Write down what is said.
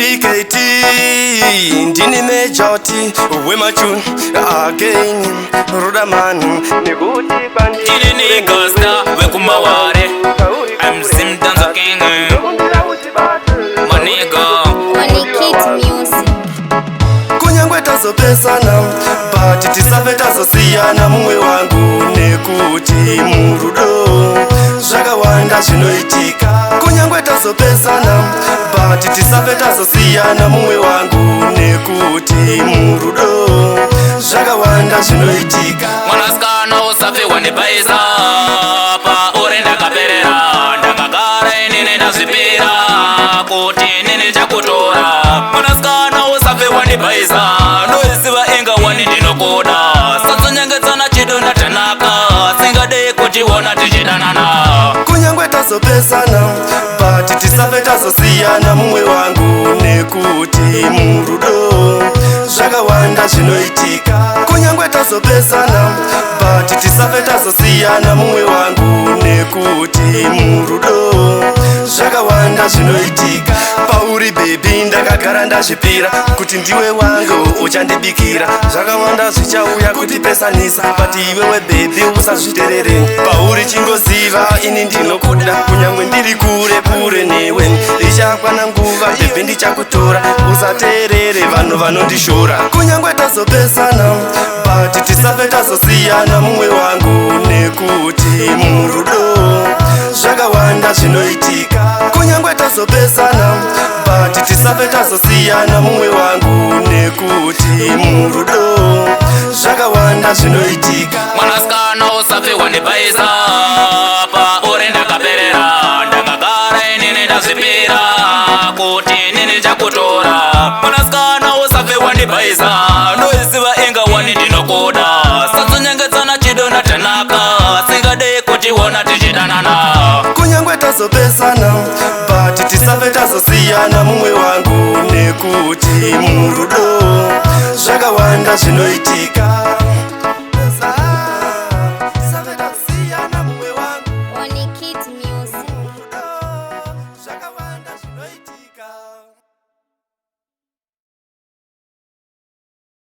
PKT ndini majority wemachun again Rudaman nikuti bandi Ini Costa wekumaware I'm Sim Danzo King Manigo Manikit Music. kunyangwe tazopesana but tisave tazosiyana mumwe wangu nekuti murudo zvakawanda zvinoitika kunyangwe tazopesana but tisave tazosiyana mumwe wangu nekuti murudo zvakawanda zvinoitika Mwanaskana usafi wandipaisa pa uri ndakaperera ndakagara inini ndazvipira kuti nini chakutora mwanaskana usafi wandipaisa ndoisiva inga wani ndinokoda satsonyengedzana chido ndatanaka singadei kutiona tichidanana kunyangwe tazopesana but tisave tazosiyana mumwe wangu nekuti murudo zvakawanda zvinoitika kunyangwe tazopesana but tisave tazosiyana mumwe wangu nekuti murudo zvakawanda zvinoitika pauri bebi ndakagara ndazvipira kuti ndiwe wangu uchandibikira zvakawanda zvichauya kutipesanisa but iwewe bebi usazviterere pauri chingoziva ini ndinokuda kunyangwe ndiri kure kure newe ichakwana nguva bebi ndichakutora usateerere vanhu vanondishora kunyangwe tazopesana but tisave tazosiyana mumwe wangu nekuti murudo zvakawanda zvinoitika kunyangwe tazopesana but tisave tazosiyana mumwe wangu nekuti murudo zvakawanda zvinoitika mwanaskana usafi wandipaisa pa uri ndakaperera ndakagara inini ndazvipira kuti nini chakutora mwanaskana usafi wandipaisa ndoisiva inga wani ndinokoda satsonyengedzana chido ndatanaka singadei kutiona tichidanana kunyangwe tazopesana but tisave tazosiyana mumwe wangu nekuti murudo zvakawanda zvinoitika